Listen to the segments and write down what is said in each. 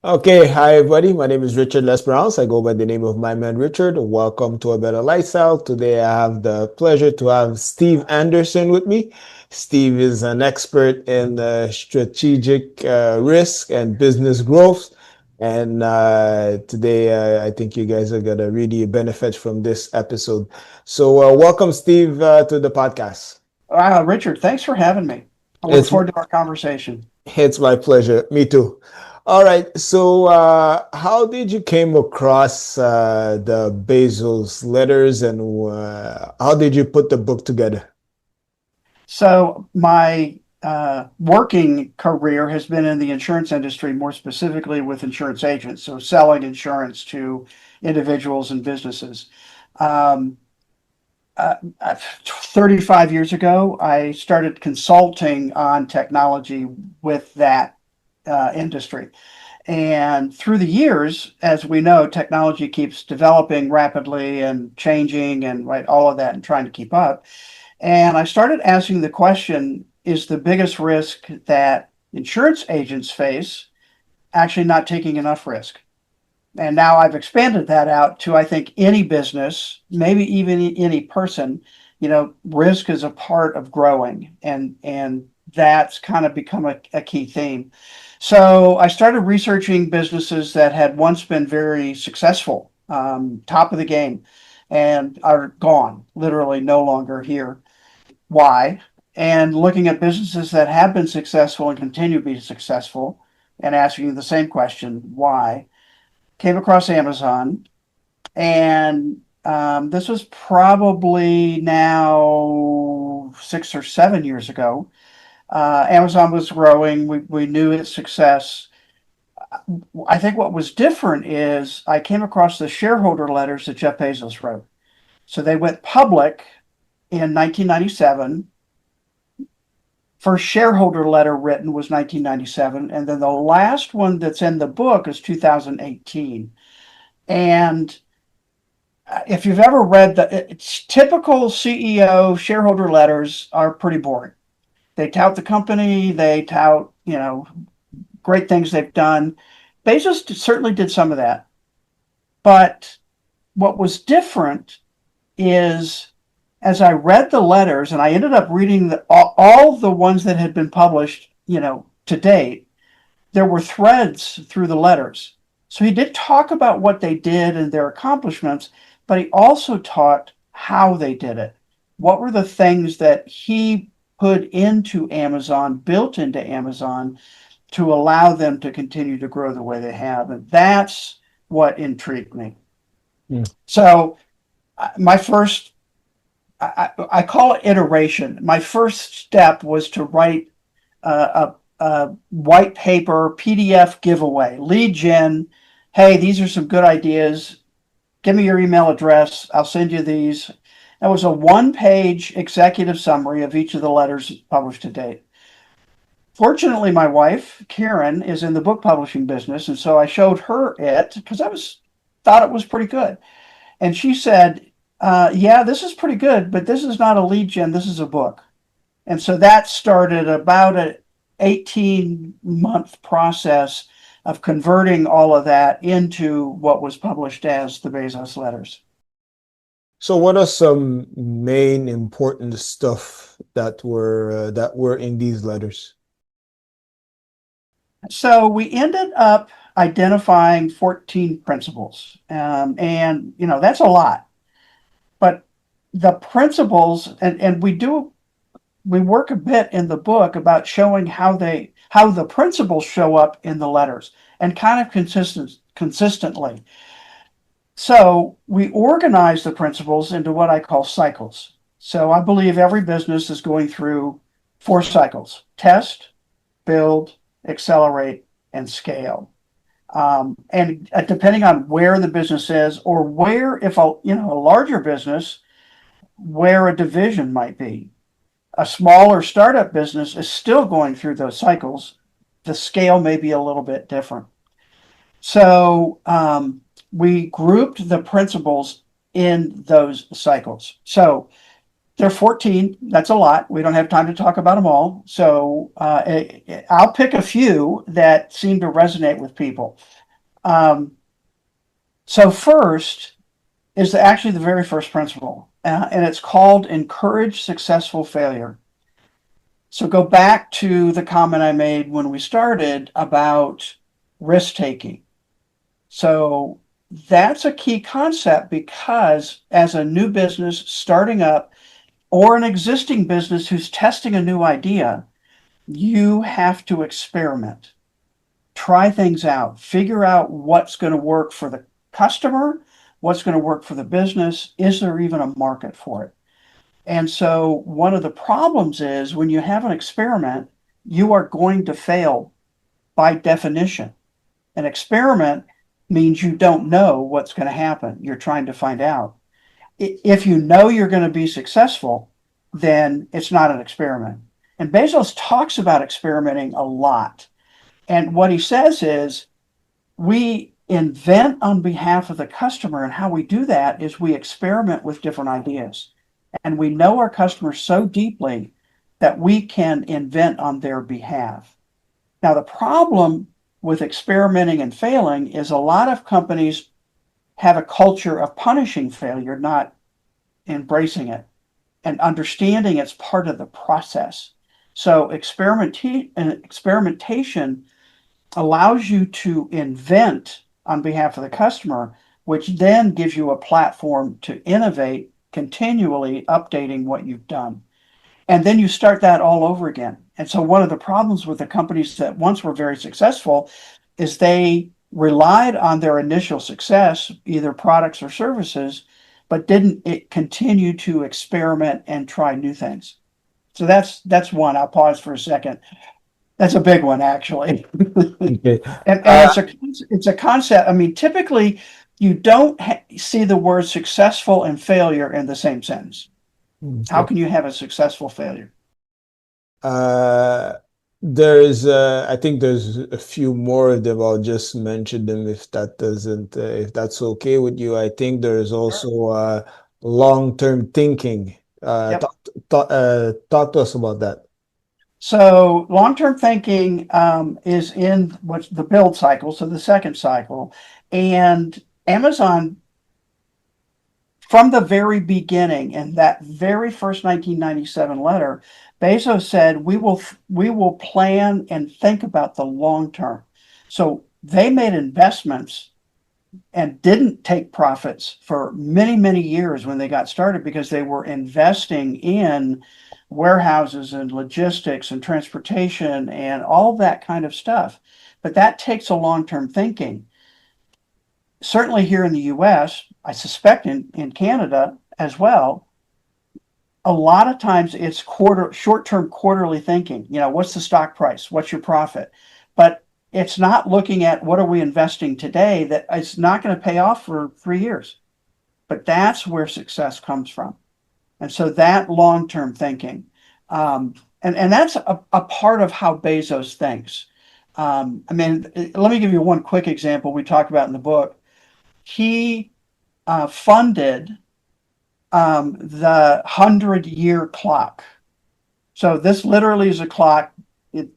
Okay, hi everybody. My name is Richard.lesperance. I go by the name of my man Richard. Welcome to A Better Lifestyle. Today I have the pleasure to have Steve Anderson with me. Steve is an expert in strategic risk and business growth. And today I think you guys are going to really benefit from this episode. So welcome, Steve, to the podcast. Richard, thanks for having me. I look It's forward to our conversation. It's my pleasure. Me too. All right. So, how did you came across the Bezos letters, and how did you put the book together? So, my working career has been in the insurance industry, more specifically with insurance agents, so selling insurance to individuals and businesses. Um, 35 years ago, I started consulting on technology with that industry. And through the years, as we know, technology keeps developing rapidly and changing and right, all of that and trying to keep up. And I started asking the question, is the biggest risk that insurance agents face actually not taking enough risk? And now I've expanded that out to, I think, any business, maybe even any person. Risk is a part of growing, and that's kind of become a key theme. So I started researching businesses that had once been very successful, top of the game, and are gone, literally no longer here. Why? And looking at businesses that have been successful and continue to be successful, and asking the same question, why? Came across Amazon, and this was probably now 6 or 7 years ago. Amazon was growing. We knew its success. I think what was different is I came across the shareholder letters that Jeff Bezos wrote. So they went public in 1997. First shareholder letter written was 1997, and then the last one that's in the book is 2018. And if you've ever read it's typical CEO shareholder letters are pretty boring. They tout the company, they tout, great things they've done. Bezos certainly did some of that. But what was different is as I read the letters, and I ended up reading all the ones that had been published, to date, there were threads through the letters. So he did talk about what they did and their accomplishments, but he also taught how they did it. What were the things that he put into Amazon, built into Amazon, to allow them to continue to grow the way they have? And that's what intrigued me. Hmm. So, my first, I call it iteration. My first step was to write a white paper PDF giveaway, lead gen. Hey, these are some good ideas. Give me your email address. I'll send you these. That was a one-page executive summary of each of the letters published to date. Fortunately, my wife, Karen, is in the book publishing business, and so I showed her it because thought it was pretty good. And she said, yeah, this is pretty good, but this is not a lead gen, this is a book. And so that started about an 18-month process of converting all of that into what was published as the Bezos letters. So, what are some main important stuff that were in these letters? So we ended up identifying 14 principles. And, that's a lot. But the principles, and we work a bit in the book about showing how the principles show up in the letters and kind of consistently. So we organize the principles into what I call cycles. So I believe every business is going through 4 cycles: test, build, accelerate, and scale. And depending on where the business is, or where, if a larger business, where a division might be, a smaller startup business is still going through those cycles. The scale may be a little bit different. So we grouped the principles in those cycles. So They're 14. That's a lot. We don't have time to talk about them all. So I'll pick a few that seem to resonate with people. Um, so first is actually the very first principle, and it's called encourage successful failure. So go back to the comment I made when we started about risk taking. So that's a key concept because as a new business starting up or an existing business who's testing a new idea, you have to experiment, try things out, figure out what's going to work for the customer, what's going to work for the business. Is there even a market for it? And so one of the problems is when you have an experiment, you are going to fail by definition. An experiment means you don't know what's going to happen. You're trying to find out. If you know you're going to be successful, then it's not an experiment. And Bezos talks about experimenting a lot. And what he says is we invent on behalf of the customer. And how we do that is we experiment with different ideas. And we know our customers so deeply that we can invent on their behalf. Now, the problem with experimenting and failing is a lot of companies have a culture of punishing failure, not embracing it and understanding it's part of the process. So experimentation allows you to invent on behalf of the customer, which then gives you a platform to innovate, continually updating what you've done. And then you start that all over again. And so one of the problems with the companies that once were very successful is they relied on their initial success, either products or services, but didn't continue to experiment and try new things. So that's one. I'll pause for a second. That's a big one, actually. Okay. And it's a concept. I mean, typically you don't see the word successful and failure in the same sentence. How Okay. can you have a successful failure? Uh, I think there's a few more of them. I'll just mention them if that's okay with you. I think there's also long-term thinking. Yep. Talk to us about that. So long-term thinking is in what's the build cycle, so the second cycle, and Amazon from the very beginning, in that very first 1997 letter, Bezos said, we will plan and think about the long term. So they made investments and didn't take profits for many, many years when they got started because they were investing in warehouses and logistics and transportation and all that kind of stuff. But that takes a long-term thinking. Certainly here in the US, I suspect in Canada as well, a lot of times it's short-term quarterly thinking. What's the stock price? What's your profit? But it's not looking at what are we investing today that it's not going to pay off for 3 years. But that's where success comes from. And so that long-term thinking, and that's a part of how Bezos thinks. I mean, let me give you one quick example we talk about in the book. He funded the 100-year clock. So this literally is a clock it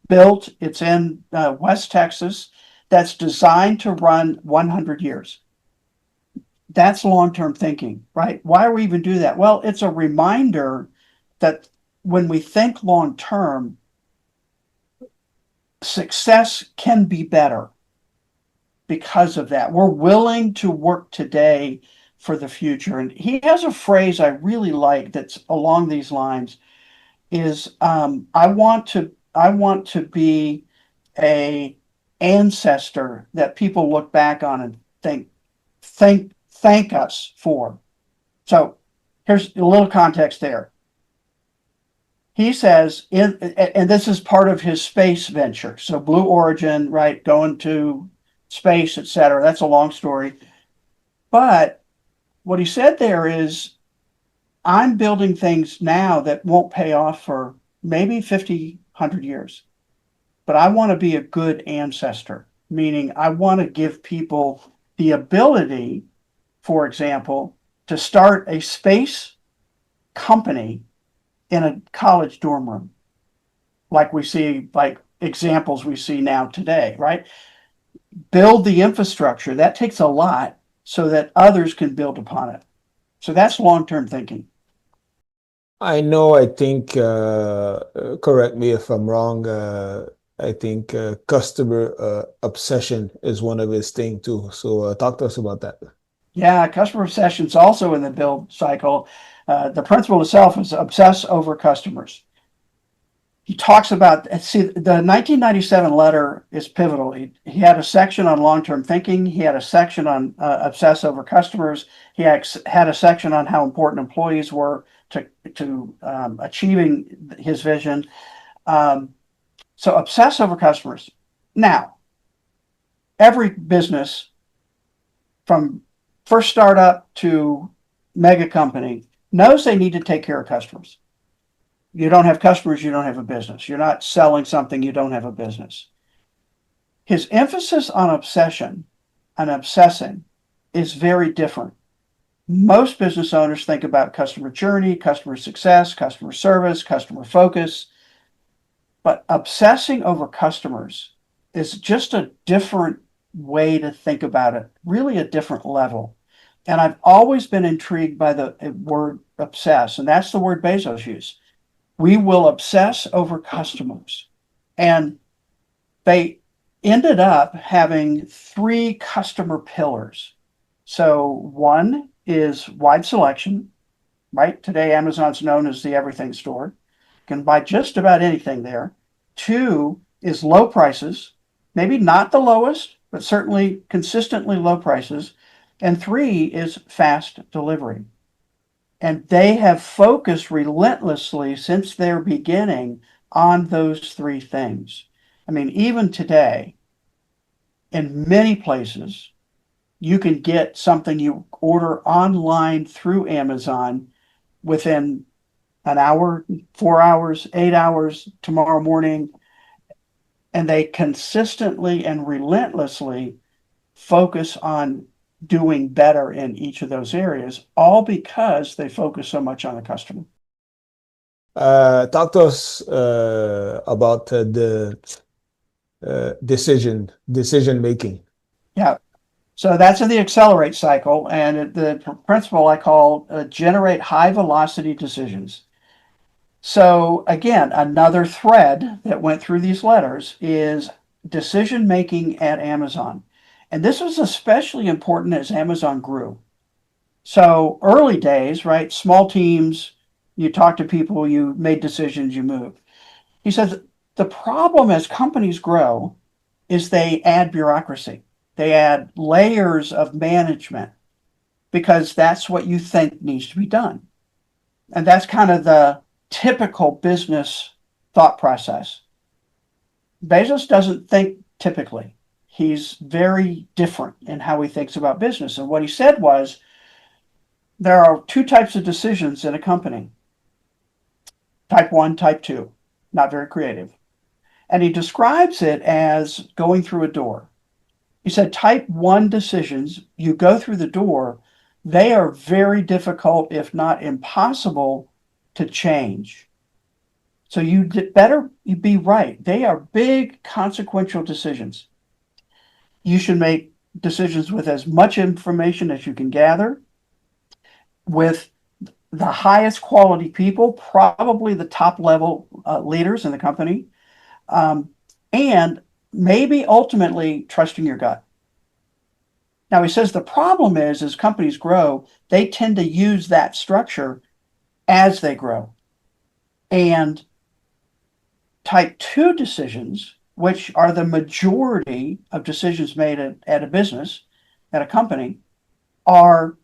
built. It's in West Texas that's designed to run 100 years. That's long-term thinking, right? Why do we even do that? Well, it's a reminder that when we think long-term, success can be better because of that. We're willing to work today for the future. And he has a phrase I really like that's along these lines is I want to be a ancestor that people look back on and thank us for. So here's a little context there. He says, and this is part of his space venture. So Blue Origin, right, going to space, etc. That's a long story. But what he said there is, I'm building things now that won't pay off for maybe 50, 100 years. But I want to be a good ancestor, meaning I want to give people the ability, for example, to start a space company in a college dorm room, like we see, like examples we see now today, right? Build the infrastructure. That takes a lot so that others can build upon it. So that's long-term thinking. I know, I think, correct me if I'm wrong, I think customer obsession is one of his thing too. So talk to us about that. Yeah, customer obsession is also in the build cycle. The principle itself is obsess over customers. He talks about, see, the 1997 letter is pivotal. He had a section on long-term thinking. He had a section on obsess over customers. Had a section on how important employees were to achieving his vision. Um, so obsess over customers. Now, every business from first startup to mega company knows they need to take care of customers. You don't have customers, you don't have a business. You're not selling something, you don't have a business. His emphasis on obsession and obsessing is very different. Most business owners think about customer journey, customer success, customer service, customer focus, but obsessing over customers is just a different way to think about it, really a different level. And I've always been intrigued by the word obsess, and that's the word Bezos used. We will obsess over customers. And they ended up having three customer pillars. So one is wide selection, right? Today, Amazon's known as the everything store. You can buy just about anything there. Two is low prices, maybe not the lowest, but certainly consistently low prices. And three is fast delivery. And they have focused relentlessly since their beginning on those three things. I mean, even today, in many places, you can get something you order online through Amazon within an hour, 4 hours, 8 hours, tomorrow morning. And they consistently and relentlessly focus on doing better in each of those areas, all because they focus so much on the customer. Talk to us about the decision making. Yeah. So that's in the accelerate cycle. And the principle I call generate high velocity decisions. So again, another thread that went through these letters is decision making at Amazon. And this was especially important as Amazon grew. So early days, right? Small teams, you talk to people, you made decisions, you moved. He says the problem as companies grow is they add bureaucracy. They add layers of management because that's what you think needs to be done. And that's kind of the typical business thought process. Bezos doesn't think typically. He's very different in how he thinks about business. And what he said was there are two types of decisions in a company: type one, type two. Not very creative. And he describes it as going through a door. He said type one decisions, you go through the door, they are very difficult, if not impossible, to change. So you better be right. They are big, consequential decisions. You should make decisions with as much information as you can gather, with the highest quality people, probably the top level leaders in the company, and maybe ultimately trusting your gut. Now, he says the problem is, as companies grow, they tend to use that structure as they grow. And type two decisions, which are the majority of decisions made at a business, at a company, are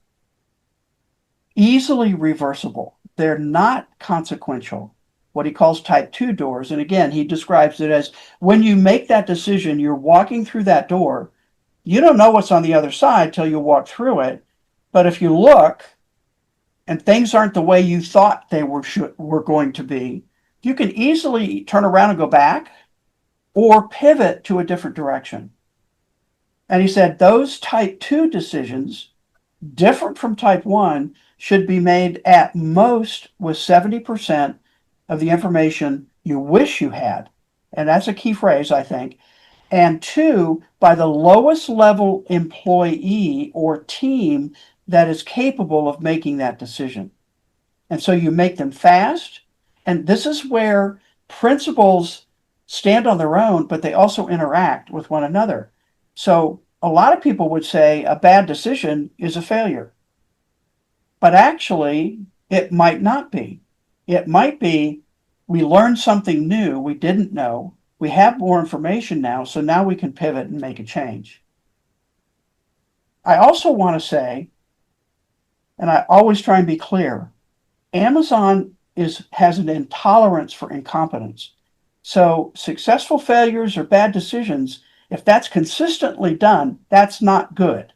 easily reversible. They're not consequential, what he calls type two doors. And again, he describes it as when you make that decision, you're walking through that door. You don't know what's on the other side till you walk through it. But if you look and things aren't the way you thought they were going to be, you can easily turn around and go back or pivot to a different direction. And he said those type two decisions different from type 1, should be made at most with 70% of the information you wish you had. And that's a key phrase, I think. And two, by the lowest level employee or team that is capable of making that decision. And so you make them fast. And this is where principals stand on their own, but they also interact with one another. So a lot of people would say a bad decision is a failure, but actually, it might not be. It might be we learned something new we didn't know. We have more information now, so now we can pivot and make a change. I also want to say, and I always try and be clear, Amazon has an intolerance for incompetence. So successful failures or bad decisions, if that's consistently done, that's not good.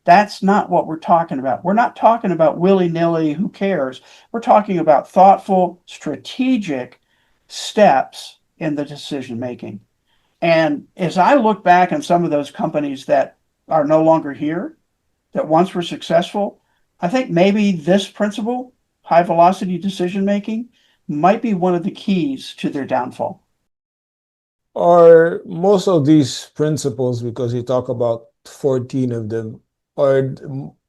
That's not what we're talking about. We're not talking about willy-nilly, who cares? We're talking about thoughtful, strategic steps in the decision making. And as I look back on some of those companies that are no longer here, that once were successful, I think maybe this principle, high velocity decision making, might be one of the keys to their downfall. Are most of these principles, because you talk about 14 of them, are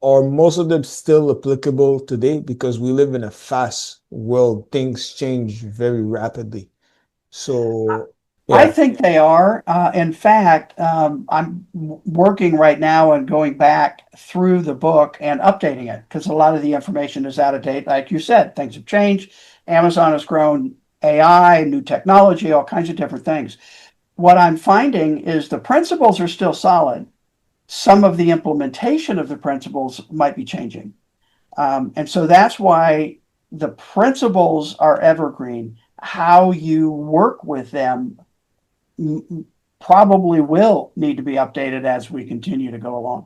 are most of them still applicable today? Because we live in a fast world, things change very rapidly. So, I yeah. think they are. In fact, I'm working right now and going back through the book and updating it because a lot of the information is out of date. Like you said, things have changed. Amazon has grown AI, new technology, all kinds of different things. What I'm finding is the principles are still solid. Some of the implementation of the principles might be changing. And so that's why the principles are evergreen. How you work with them probably will need to be updated as we continue to go along.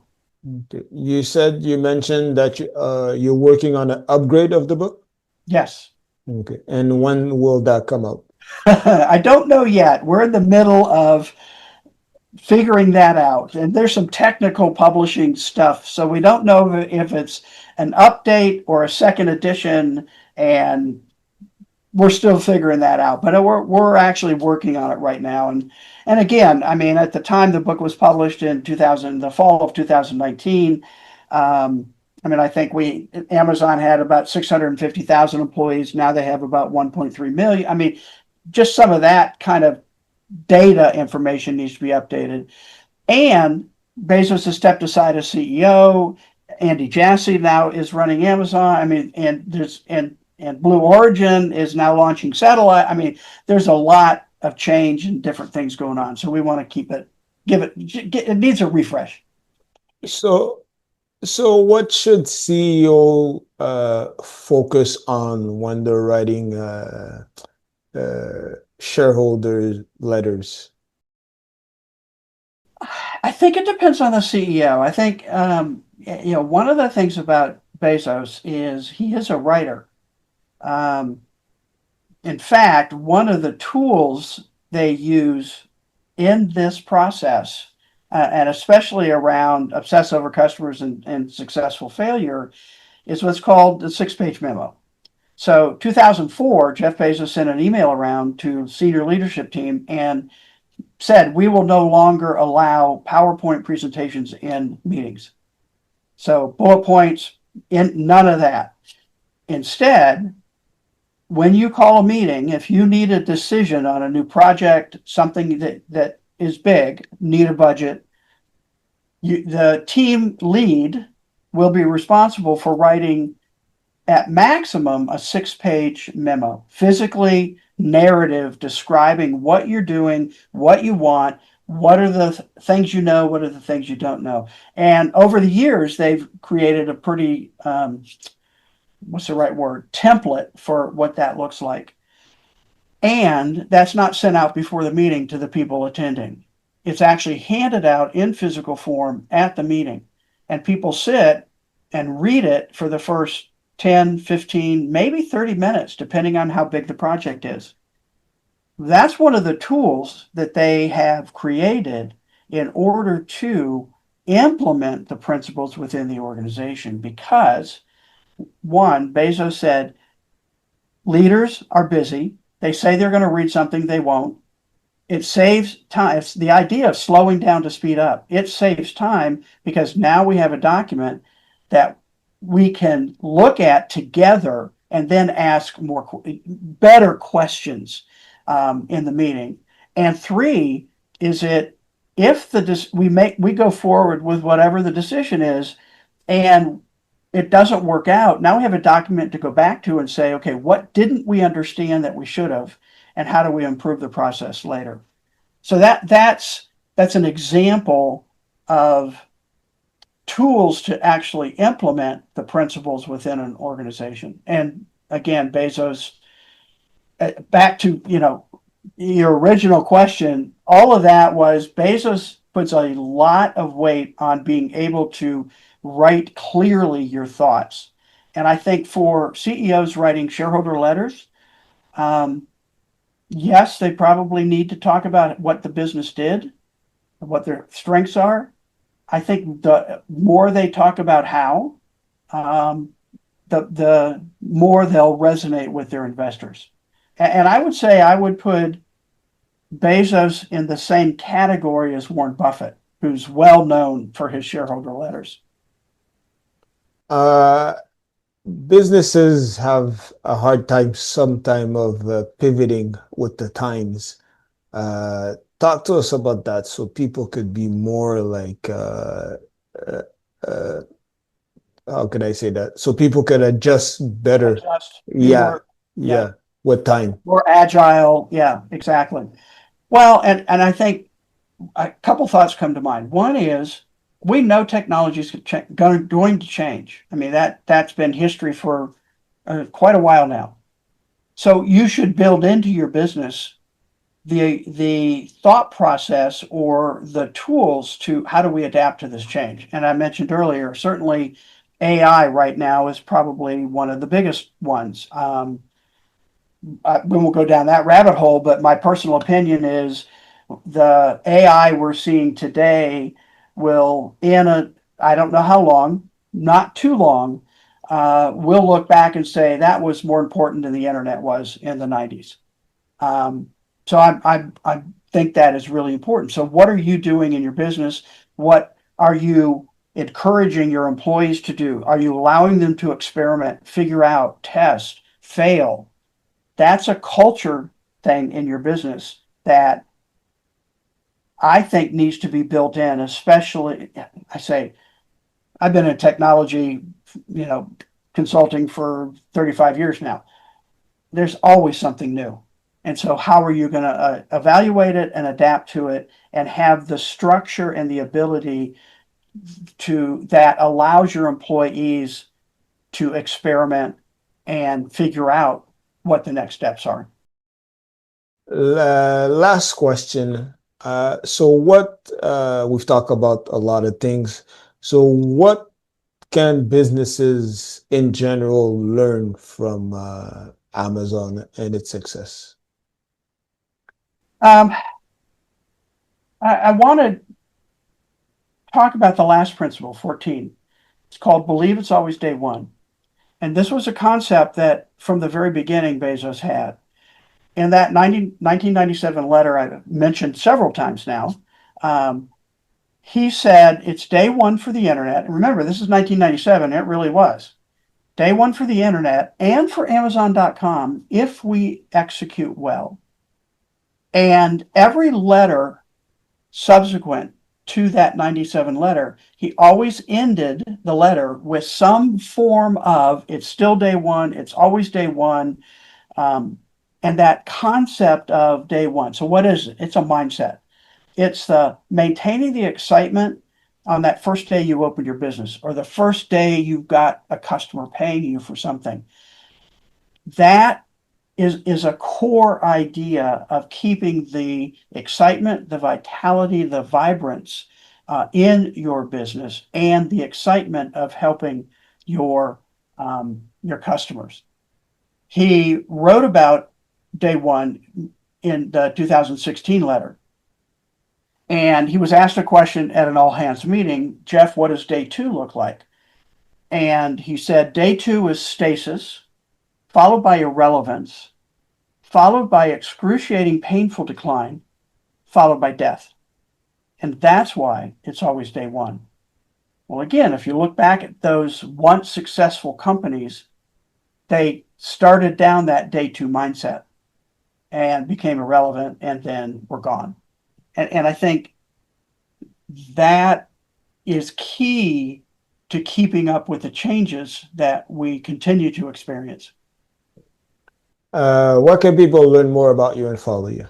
Okay. You said you mentioned that you're working on an upgrade of the book. Yes. Okay. And when will that come out? I don't know yet. We're in the middle of figuring that out. And there's some technical publishing stuff. So we don't know if it's an update or a second edition. And we're still figuring that out, but we're actually working on it right now. And again, I mean, at the time the book was published in 2000, the fall of 2019, I mean, I think Amazon had about 650,000 employees. Now they have about 1.3 million. I mean, just some of that kind of data information needs to be updated. And Bezos has stepped aside as CEO. Andy Jassy now is running Amazon. I mean, and Blue Origin is now launching satellite. I mean, there's a lot of change and different things going on. So we want to it needs a refresh. So, so what should CEO focus on when they're writing shareholder letters? I think it depends on the CEO. I think, one of the things about Bezos is he is a writer. Um, in fact, one of the tools they use in this process, and especially around obsess over customers and successful failure, is what's called the 6-page memo. So 2004, Jeff Bezos sent an email around to senior leadership team and said, we will no longer allow PowerPoint presentations in meetings. So bullet points, in none of that. Instead, when you call a meeting, if you need a decision on a new project, something that is big, need a budget, the team lead will be responsible for writing at maximum a 6-page memo, physically narrative describing what you're doing, what you want, what are the things you know, what are the things you don't know. And over the years, they've created a pretty, what's the right word, template for what that looks like. And that's not sent out before the meeting to the people attending. It's actually handed out in physical form at the meeting. And people sit and read it for the first 10, 15, maybe 30 minutes, depending on how big the project is. That's one of the tools that they have created in order to implement the principles within the organization because, one, Bezos said, leaders are busy. They say they're going to read something, they won't. It saves time. It's the idea of slowing down to speed up. It saves time because now we have a document that we can look at together and then ask better questions in the meeting. And three is it if we go forward with whatever the decision is, and it doesn't work out, now we have a document to go back to and say, okay, what didn't we understand that we should have, and how do we improve the process later? So that's an example of tools to actually implement the principles within an organization. And again, Bezos, back to your original question, all of that was Bezos puts a lot of weight on being able to write clearly your thoughts. And I think for CEOs writing shareholder letters, yes, they probably need to talk about what the business did, what their strengths are. I think the more they talk about how, the more they'll resonate with their investors. And I would say I would put Bezos in the same category as Warren Buffett, who's well known for his shareholder letters. Uh, Businesses have a hard time sometime of pivoting with the times. Talk to us about that so people could be more like, uh, uh, how could I say that? So people could adjust better. Adjust, be Yeah, more, yeah, yeah, with time. more agile. Yeah, exactly. Well, and I think a couple thoughts come to mind. One is we know technology is going to change. I mean that's been history for quite a while now. So you should build into your business the thought process or the tools to how do we adapt to this change. And I mentioned earlier, certainly AI right now is probably one of the biggest ones. We won't go down that rabbit hole, but my personal opinion is the AI we're seeing today will, I don't know how long, not too long, we'll look back and say that was more important than the internet was in the 90s. So I think that is really important. So what are you doing in your business? What are you encouraging your employees to do? Are you allowing them to experiment, figure out, test, fail? That's a culture thing in your business that I think needs to be built in, especially I say I've been in technology, you know, consulting for 35 years now. There's always something new. And so how are you going to evaluate it and adapt to it and have the structure and the ability to that allows your employees to experiment and figure out what the next steps are? Last question. So what we've talked about a lot of things. So what can businesses in general learn from Amazon and its success? Um, I want to talk about the last principle, 14. It's called Believe It's Always Day One. And this was a concept that from the very beginning Bezos had. In that 1997 letter I've mentioned several times now, he said it's day one for the internet. And remember, this is 1997. It really was. Day one for the internet and for Amazon.com if we execute well. And every letter subsequent to that 97 letter, he always ended the letter with some form of it's still day one, it's always day one. And that concept of day one. So, what is it? It's a mindset. It's the maintaining the excitement on that first day you open your business or the first day you've got a customer paying you for something. That is a core idea of keeping the excitement, the vitality, the vibrance in your business, and the excitement of helping your customers. He wrote about day one in the 2016 letter. And he was asked a question at an all hands meeting: Jeff, what does day two look like? And he said, day two is stasis, followed by irrelevance, followed by excruciating, painful decline, followed by death. And that's why it's always day one. Well, again, if you look back at those once successful companies, they started down that day two mindset and became irrelevant and then were gone. And I think that is key to keeping up with the changes that we continue to experience. Where can people learn more about you and follow you?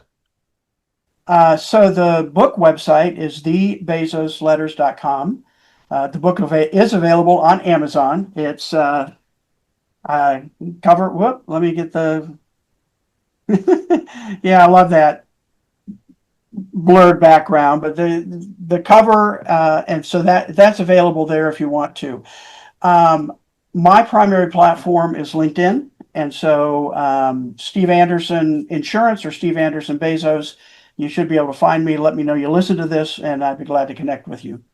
So the book website is thebezosletters.com. The book is available on Amazon. It's cover. Whoop, let me get the. Yeah, I love that blurred background, but the cover, and so that's available there if you want to. My primary platform is LinkedIn, and so Steve Anderson Insurance or Steve Anderson Bezos, you should be able to find me. Let me know you listen to this, and I'd be glad to connect with you.